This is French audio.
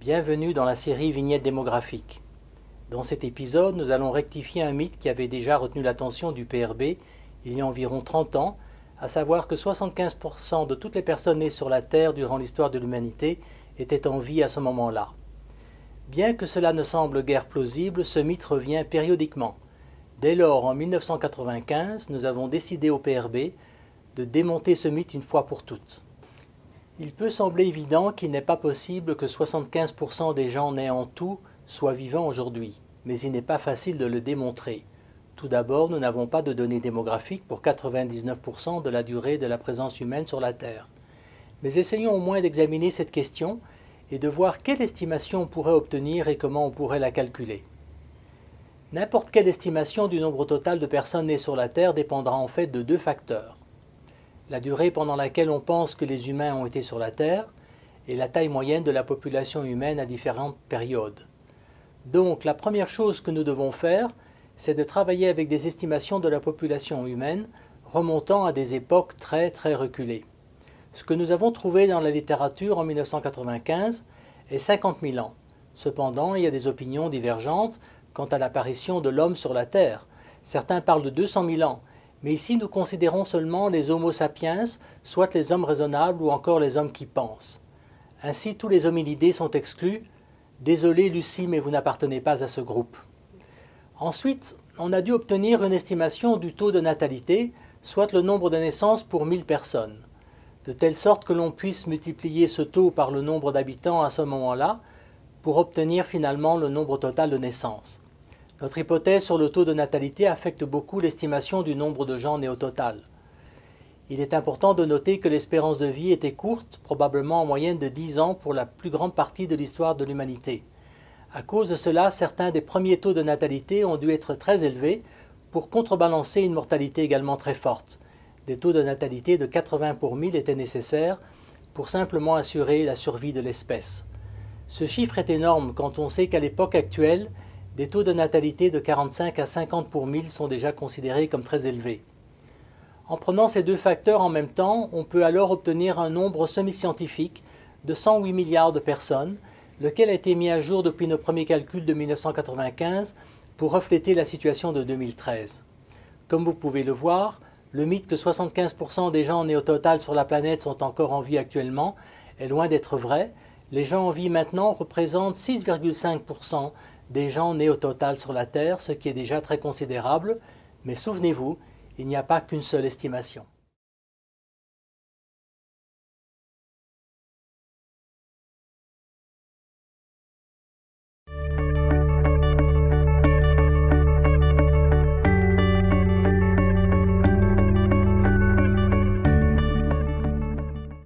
Bienvenue dans la série Vignettes démographiques. Dans cet épisode, nous allons rectifier un mythe qui avait déjà retenu l'attention du PRB il y a environ 30 ans, à savoir que 75% de toutes les personnes nées sur la Terre durant l'histoire de l'humanité étaient en vie à ce moment-là. Bien que cela ne semble guère plausible, ce mythe revient périodiquement. Dès lors, en 1995, nous avons décidé au PRB de démonter ce mythe une fois pour toutes. Il peut sembler évident qu'il n'est pas possible que 75% des gens nés en tout soient vivants aujourd'hui, mais il n'est pas facile de le démontrer. Tout d'abord, nous n'avons pas de données démographiques pour 99% de la durée de la présence humaine sur la Terre. Mais essayons au moins d'examiner cette question et de voir quelle estimation on pourrait obtenir et comment on pourrait la calculer. N'importe quelle estimation du nombre total de personnes nées sur la Terre dépendra en fait de deux facteurs. La durée pendant laquelle on pense que les humains ont été sur la Terre et la taille moyenne de la population humaine à différentes périodes. Donc la première chose que nous devons faire, c'est de travailler avec des estimations de la population humaine remontant à des époques très reculées. Ce que nous avons trouvé dans la littérature en 1995 est 50 000 ans. Cependant, il y a des opinions divergentes quant à l'apparition de l'homme sur la Terre. Certains parlent de 200 000 ans. Mais ici, nous considérons seulement les Homo sapiens, soit les hommes raisonnables ou encore les hommes qui pensent. Ainsi, tous les hominidés sont exclus. Désolé Lucie, mais vous n'appartenez pas à ce groupe. Ensuite, on a dû obtenir une estimation du taux de natalité, soit le nombre de naissances pour 1000 personnes, de telle sorte que l'on puisse multiplier ce taux par le nombre d'habitants à ce moment-là pour obtenir finalement le nombre total de naissances. Notre hypothèse sur le taux de natalité affecte beaucoup l'estimation du nombre de gens nés au total. Il est important de noter que l'espérance de vie était courte, probablement en moyenne de 10 ans pour la plus grande partie de l'histoire de l'humanité. À cause de cela, certains des premiers taux de natalité ont dû être très élevés pour contrebalancer une mortalité également très forte. Des taux de natalité de 80 pour 1000 étaient nécessaires pour simplement assurer la survie de l'espèce. Ce chiffre est énorme quand on sait qu'à l'époque actuelle, des taux de natalité de 45 à 50 pour 1000 sont déjà considérés comme très élevés. En prenant ces deux facteurs en même temps, on peut alors obtenir un nombre semi-scientifique de 108 milliards de personnes, lequel a été mis à jour depuis nos premiers calculs de 1995 pour refléter la situation de 2013. Comme vous pouvez le voir, le mythe que 75% des gens nés au total sur la planète sont encore en vie actuellement est loin d'être vrai. Les gens en vie maintenant représentent 6,5% des gens nés au total sur la Terre, ce qui est déjà très considérable, mais souvenez-vous, il n'y a pas qu'une seule estimation.